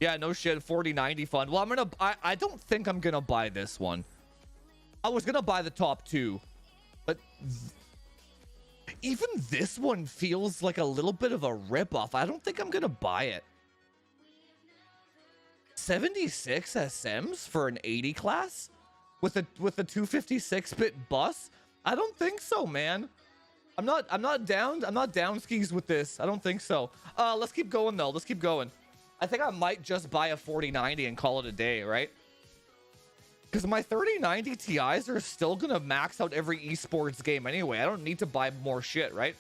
Yeah, no shit. 4090 fun. Well, I don't think I'm gonna buy this one. I was gonna buy the top two, but even this one feels like a little bit of a ripoff. I don't think I'm gonna buy it. 76 SMs for an 80 class with a 256-bit bus? I don't think so, man. I'm not down skis with this. I don't think so. Let's keep going though. Let's keep going. I think I might just buy a 4090 and call it a day, right? Because my 3090 Ti's are still gonna max out every esports game anyway. I don't need to buy more shit, right?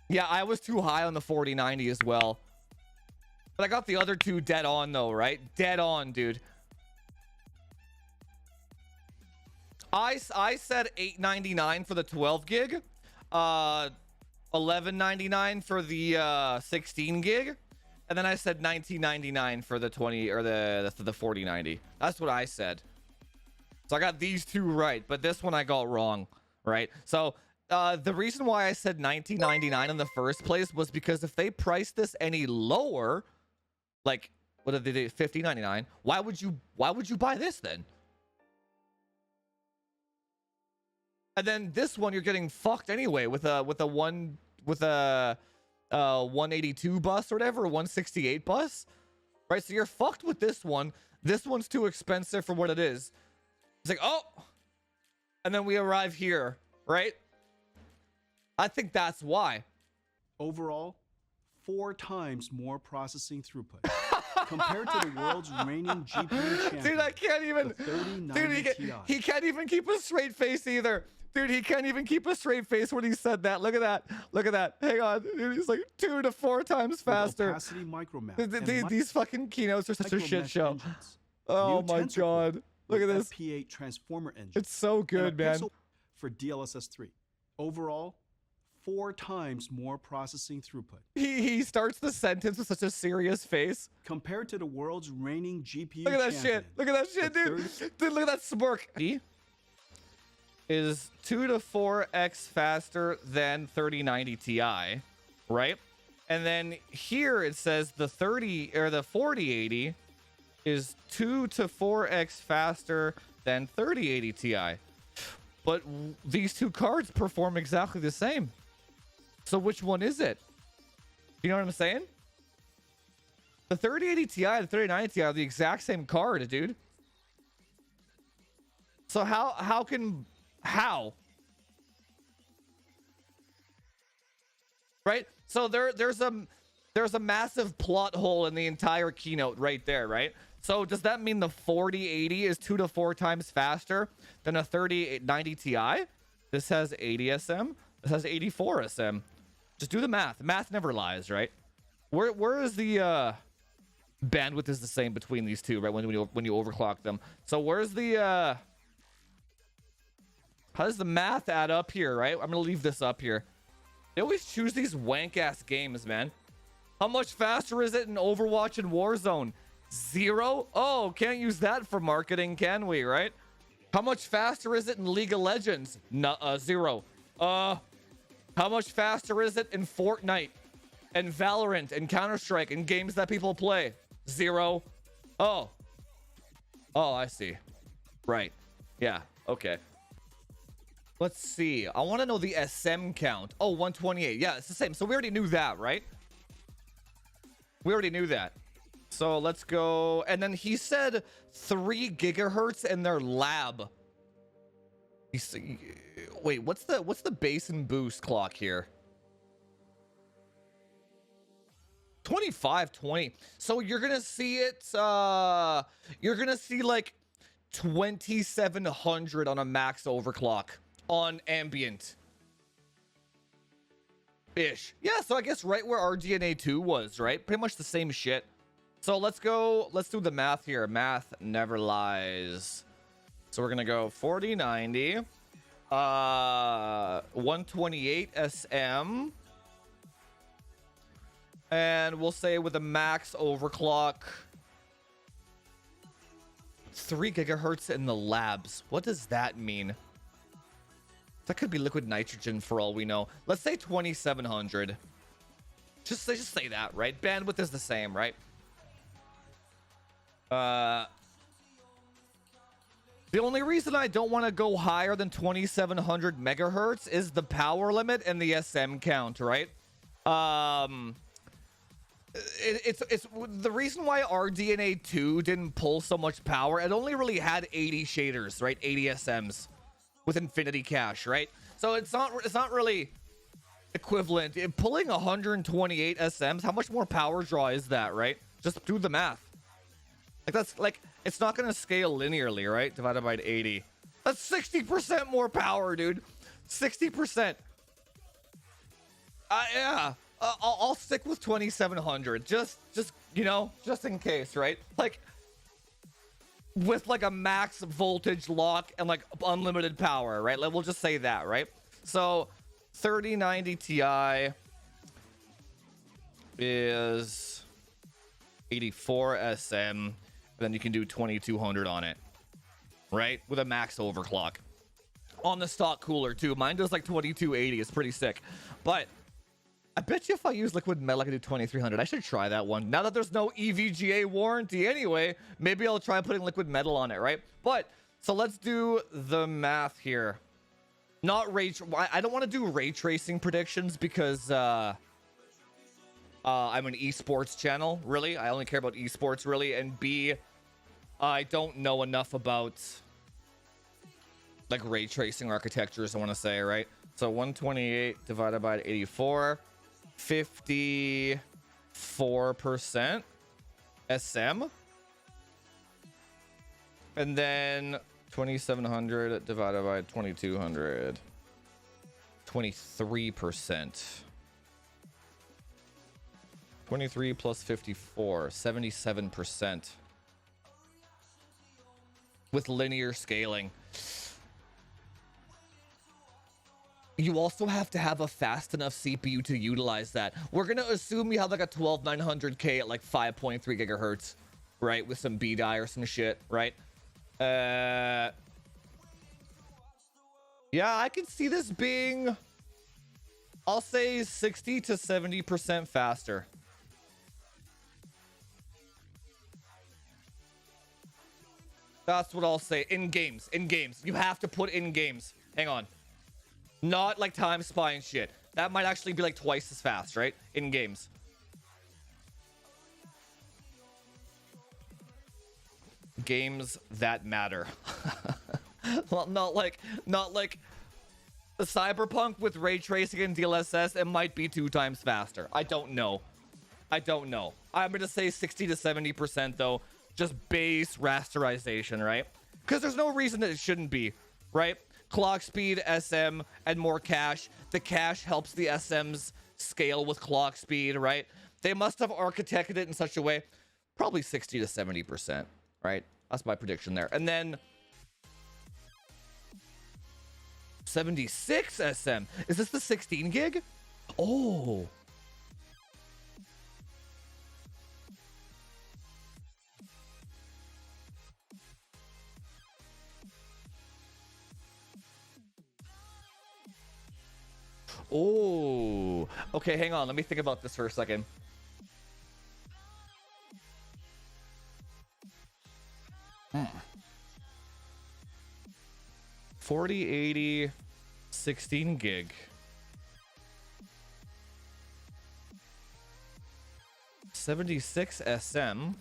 Yeah, I was too high on the 4090 as well. But I got the other two dead on though, right? Dead on, dude. I said $899 for the 12 gig. $11.99 for the 16 gig, and then I said $19.99 for the 20 or the 4090. That's what I said. So I got these two right, but this one I got wrong, right? So the reason why I said $19.99 in the first place was because if they price this any lower, like what did they do, $15.99, why would you buy this then? And then this one you're getting fucked anyway with a 182 bus or whatever, 168 bus, right? So you're fucked with this one. This one's too expensive for what it is. It's like, oh, and then we arrive here, right? I think that's why. Overall, 4 times more processing throughput compared to the world's reigning GPU champion. Dude, I can't even. Dude, he can't even keep a straight face either. Dude, he can't even keep a straight face when he said that. Look at that. Look at that. Hang on. Dude, he's like 2 to 4 times faster. These fucking keynotes are such a shit show. Engines. Oh my god. Look at this. P8 transformer engine. It's so good, man. For DLSS 3. Overall, 4 times more processing throughput. He starts the sentence with such a serious face. Compared to the world's reigning GPU Look at that champion. shit. Look at that shit, dude. Dude, look at that smirk. He is 2 to 4x faster than 3090 Ti, right? And then here it says the 4080 is 2 to 4x faster than 3080 Ti. But these two cards perform exactly the same. So which one is it? You know what I'm saying? The 3080 Ti and the 3090 Ti are the exact same card, dude. So how? Right? So there's a massive plot hole in the entire keynote right there, right? So does that mean the 4080 is 2 to 4 times faster than a 3090 Ti? This has 80 SM. This has 84 SM. Just do the math. Math never lies, right? Where is the bandwidth is the same between these two, right? When you overclock them. So where's the how does the math add up here, right? I'm gonna leave this up here. They always choose these wank ass games, man. How much faster is it in Overwatch and Warzone? 0? Oh, can't use that for marketing, can we, right? How much faster is it in League of Legends? No, 0. How much faster is it in Fortnite and Valorant and Counter-Strike and games that people play? 0. Oh, I see. Right. Yeah, okay. Let's see. I want to know the SM count. Oh, 128. Yeah, it's the same. So we already knew that, right? We already knew that. So let's go. And then he said 3 gigahertz in their lab. Wait, what's the base and boost clock here? 2520. So you're gonna see it. You're gonna see like 2700 on a max overclock on ambient ish. Yeah, so I guess right where RDNA 2 was, right? Pretty much the same shit. So let's do the math here. Math never lies. So we're gonna go 4090, 128 SM, and we'll say with a max overclock 3 gigahertz in the labs. What does that mean? That could be liquid nitrogen for all we know. Let's say 2700. Just say that, right? Bandwidth is the same, right? The only reason I don't want to go higher than 2700 megahertz is the power limit and the SM count, right? It's the reason why RDNA 2 didn't pull so much power. It only really had 80 shaders, right? 80 SMs with infinity cache, right? So it's not really equivalent. Pulling 128 SMs, how much more power draw is that, right? Just do the math. Like that's like it's not gonna scale linearly, right? Divided by 80. That's 60% more power, dude. 60%. Yeah. I'll stick with 2700. Just you know, just in case, right? Like with like a max voltage lock and like unlimited power, right? Like we'll just say that, right? So 3090 Ti is 84 SM. Then you can do 2200 on it, right? With a max overclock on the stock cooler too. Mine does like 2280. It's pretty sick. But I bet you if I use liquid metal, I can do 2300. I should try that one. Now that there's no EVGA warranty anyway, maybe I'll try putting liquid metal on it, right? But so let's do the math here. Not ray. I don't want to do ray tracing predictions because I'm an esports channel, really. I only care about esports, really. And B, I don't know enough about like ray tracing architectures, I want to say, right? So 128 divided by 84, 54% SM. And then 2700 divided by 2200, 23%. 23 plus 54, 77%. With linear scaling. You also have to have a fast enough CPU to utilize that. We're going to assume you have like a 12900K at like 5.3 gigahertz, right? With some B-die or some shit, right? Yeah, I can see this being, I'll say 60 to 70% faster. That's what I'll say. In games. You have to put in games. Hang on. Not like time spy and shit. That might actually be like twice as fast, right? In games. Games that matter. Well, not like the Cyberpunk with ray tracing and DLSS. It might be 2 times faster. I don't know. I'm gonna say 60 to 70% though. Just base rasterization, right? Because there's no reason that it shouldn't be, right? Clock speed, SM, and more cache. The cache helps the SMs scale with clock speed, right? They must have architected it in such a way. Probably 60 to 70%, right? That's my prediction there. And then 76 SM. Is this the 16 gig? Oh. Oh, okay, hang on. Let me think about this for a second. Hmm. 4080, 16 gig. 76 SM,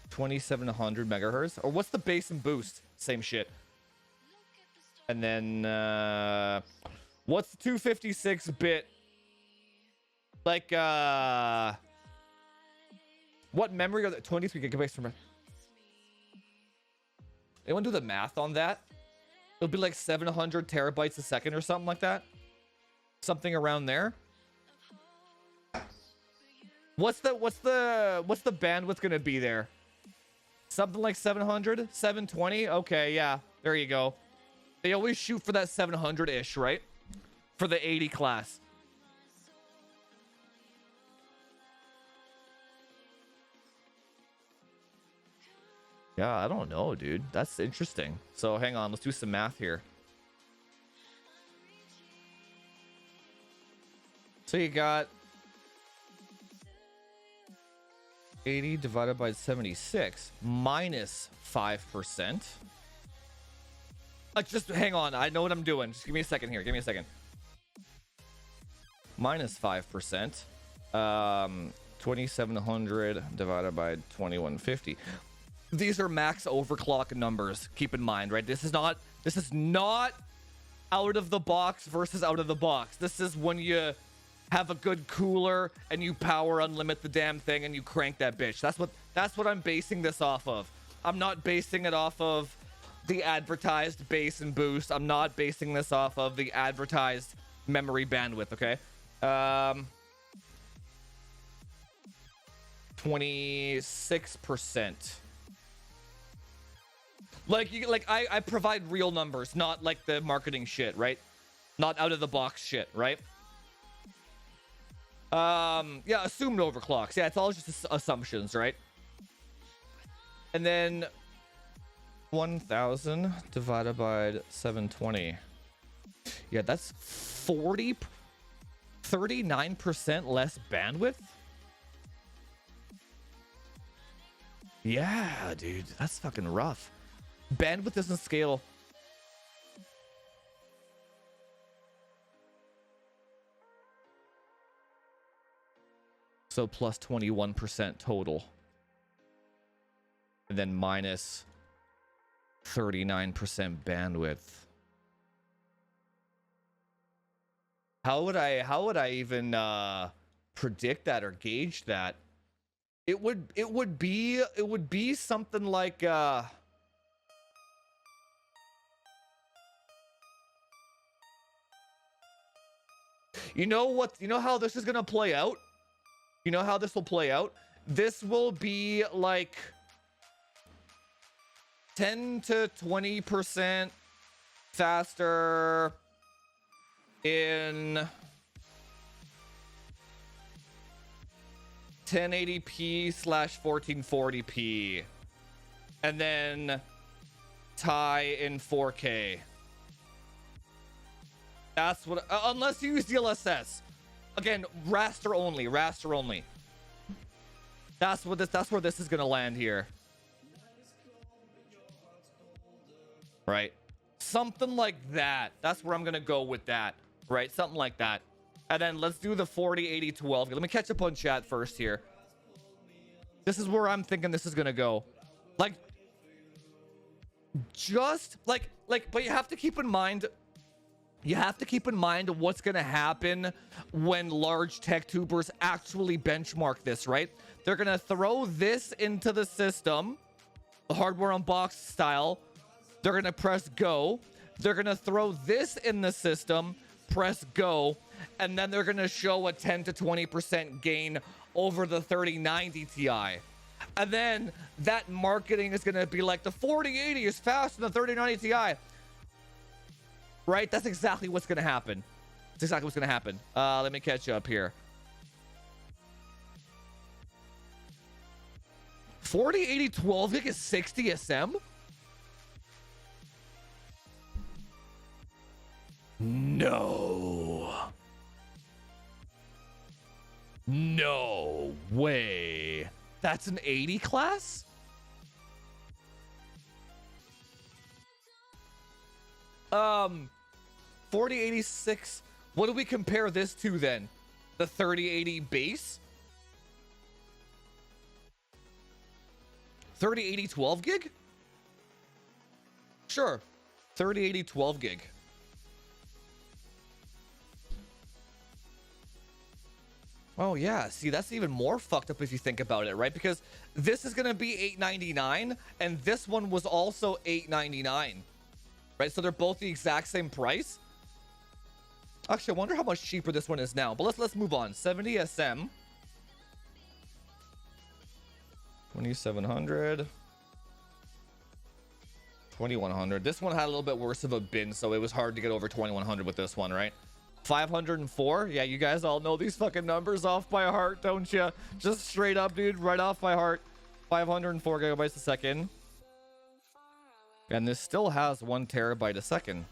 2700 megahertz. Or what's the base and boost? Same shit. And then, what's the 256 bit? Like, what memory are the 23 gigabytes from? Anyone do the math on that? It'll be like 700 terabytes a second or something like that. Something around there. What's the bandwidth gonna be there? Something like 700, 720. Okay, yeah, there you go. They always shoot for that 700-ish, right? For the 80 class. Yeah, I don't know, dude. That's interesting. So hang on, let's do some math here. So you got 80 divided by 76 minus 5%. Just hang on. I know what I'm doing. Just give me a second here. Give me a second. Minus 5%. 2700 divided by 2150. These are max overclock numbers. Keep in mind, right? This is not out of the box versus out of the box. This is when you have a good cooler and you power unlimit the damn thing and you crank that bitch. That's what I'm basing this off of. I'm not basing it off of the advertised base and boost. I'm not basing this off of the advertised memory bandwidth, okay? 26%. I provide real numbers, not like the marketing shit, right? Not out of the box shit, right? Yeah, assumed overclocks. Yeah, it's all just assumptions, right? And then 1000 divided by 720. Yeah, that's 39% less bandwidth. Yeah, dude, that's fucking rough. Bandwidth doesn't scale. So plus 21% total. And then minus 39% bandwidth. How would I even predict that or gauge that? It would be something like you know how this is gonna play out? You know how this will play out? This will be like 10 to 20% faster in 1080p/1440p, and then tie in 4K. That's what, unless you use DLSS. Again, raster only. That's where this is gonna land here. Right? Something like that. That's where I'm gonna go with that. Right? Something like that. And then let's do the 40, 80, 12. Let me catch up on chat first here. This is where I'm thinking this is gonna go. Like, just like, but you have to keep in mind. You have to keep in mind what's going to happen when large tech tubers actually benchmark this, right? They're going to throw this into the system, the hardware unboxed style. They're going to press go. They're going to throw this in the system, press go, and then they're going to show a 10 to 20% gain over the 3090 Ti. And then that marketing is going to be like the 4080 is faster than the 3090 Ti. Right? That's exactly what's going to happen. That's exactly what's going to happen. Let me catch you up here. 4080 12 gig is 60 SM? No. No way. That's an 80 class? 4086. What do we compare this to then? The 3080 base? 3080 12 gig? Sure. 3080 12 gig. Oh yeah, see, that's even more fucked up if you think about it, right? Because this is gonna be $899 and this one was also $899. Right, so they're both the exact same price. Actually, I wonder how much cheaper this one is now. But let's move on. 70 SM, 2700, 2100. This one had a little bit worse of a bin, so it was hard to get over 2100 with this one, right? 504. Yeah, you guys all know these fucking numbers off by heart, don't you? Just straight up, dude, right off by heart. 504 gigabytes a second. And this still has 1 terabyte a second.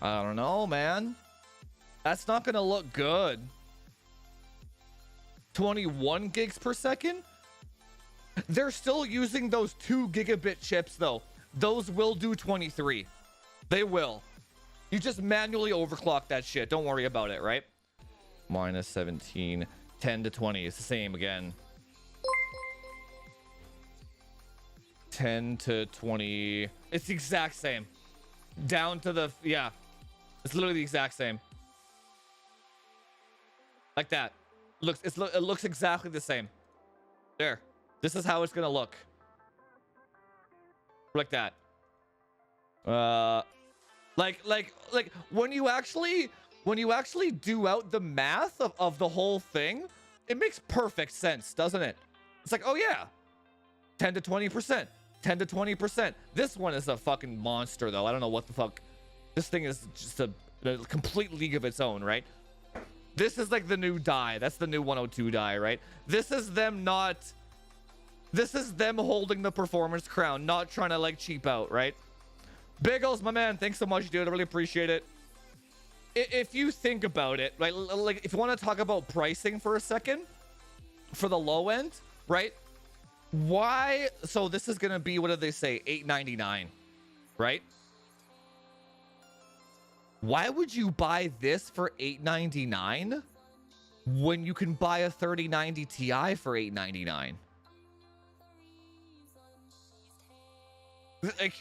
I don't know, man. That's not gonna look good. 21 gigs per second? They're still using those 2 gigabit chips though. Those will do 23. They will. You just manually overclock that shit. Don't worry about it, right? Minus 17, 10 to 20. It's the same again. 10 to 20. It's the exact same. Down to the, yeah. It's literally the exact same. Like that. It looks exactly the same. There. This is how it's gonna look. Like that. Like when you actually do out the math of the whole thing, it makes perfect sense, doesn't it? It's like, oh yeah, 10 to 20%, 10 to 20%. This one is a fucking monster though. I don't know what the fuck. This thing is just a complete league of its own, right? This is like the new die. That's the new 102 die, right? This is them holding the performance crown, not trying to like cheap out, right? Biggles, my man, thanks so much, dude. I really appreciate it. If you think about it, right? Like if you want to talk about pricing for a second, for the low end, right? Why? So this is gonna be, what did they say? $899, right? Why would you buy this for $899 when you can buy a 3090 Ti for $899? Like,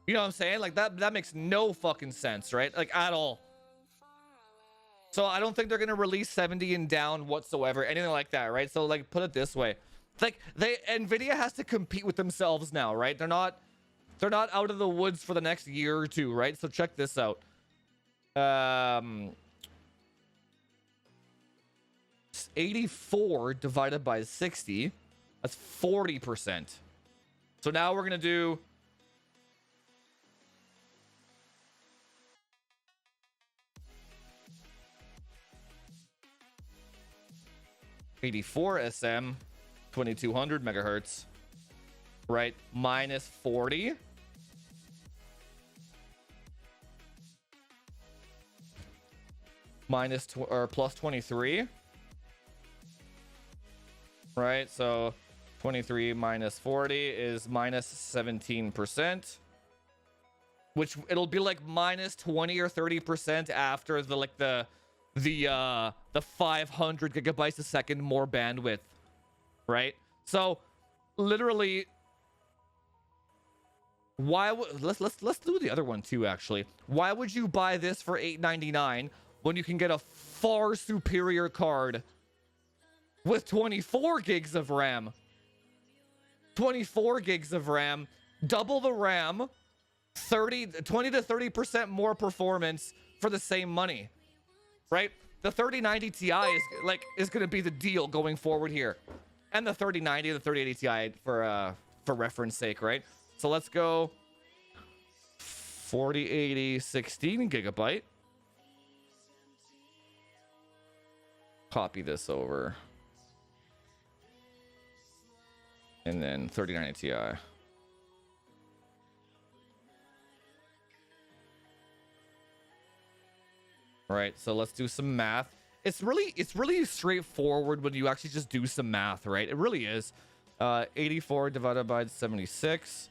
you know what I'm saying? Like that makes no fucking sense, right? Like at all. So I don't think they're gonna release 70 and down whatsoever, anything like that, right? So like, put it this way, like Nvidia has to compete with themselves now, right? They're not out of the woods for the next year or two, right? So check this out. 84 divided by 60, that's 40%. So now we're gonna do 84 SM, 2200 megahertz, right? Minus 40. Or plus 23. Right? So 23 minus 40 is minus 17%. Which it'll be like minus 20 or 30% after the 500 gigabytes a second more bandwidth, right? So literally, let's do the other one too, actually. Why would you buy this for $899 when you can get a far superior card with 24 gigs of RAM? 24 gigs of RAM, double the RAM, 20 to 30% more performance for the same money, right? The 3090 Ti is going to be the deal going forward here, and the 3090, the 3080 Ti for reference sake, right? So let's go 4080 16 gigabyte. Copy this over, and then 3090 Ti. Right, so let's do some math. It's really straightforward when you actually just do some math, right? It really is. 84 divided by 76,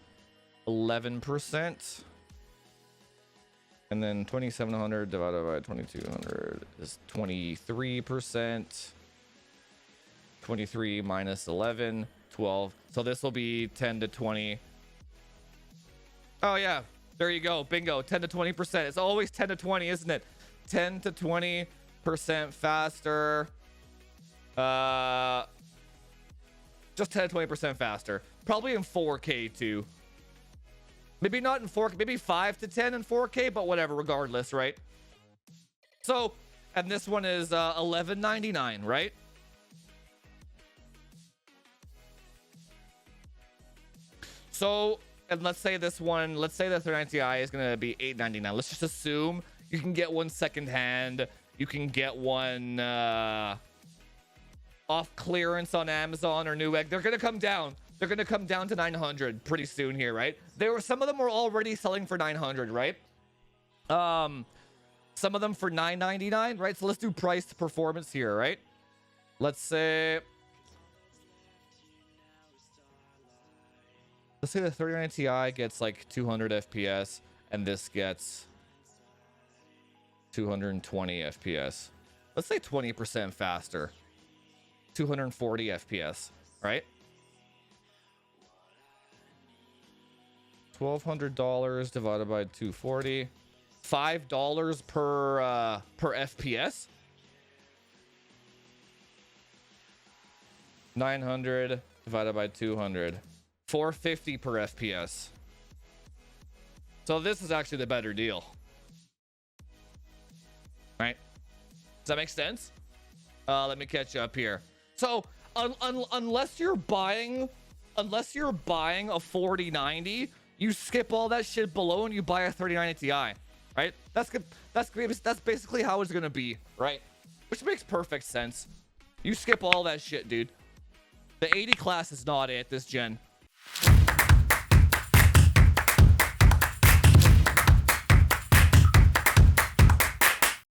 11%. And then 2700 divided by 2200 is 23%. 23 minus 11, 12. So this will be 10 to 20. Oh yeah, there you go, bingo, 10 to 20%. It's always 10 to 20, isn't it? 10 to 20% faster. Just 10 to 20% faster. Probably in 4K too. Maybe not in 4K, maybe 5 to 10 in 4K, but whatever, regardless, right? So, and this one is $11.99, right? So, and let's say this one, let's say the 3090 Ti is going to be $8.99. Let's just assume you can get one secondhand. You can get one off clearance on Amazon or Newegg. They're going to come down. They're going to come down to 900 pretty soon here, right? Some of them were already selling for 900, right? Some of them for $999, right? So let's do price to performance here, right? Let's say the 3090 Ti gets like 200 FPS and this gets 220 FPS. Let's say 20% faster. 240 FPS, right? $1,200 divided by 240. $5 per FPS. 900 divided by 200. 450 per FPS. So this is actually the better deal. Right? Does that make sense? Let me catch you up here. So unless you're buying a 4090, you skip all that shit below and you buy a 3090 Ti, right? That's good. That's basically how it's gonna be, right? Which makes perfect sense. You skip all that shit, dude. The 80 class is not it this gen.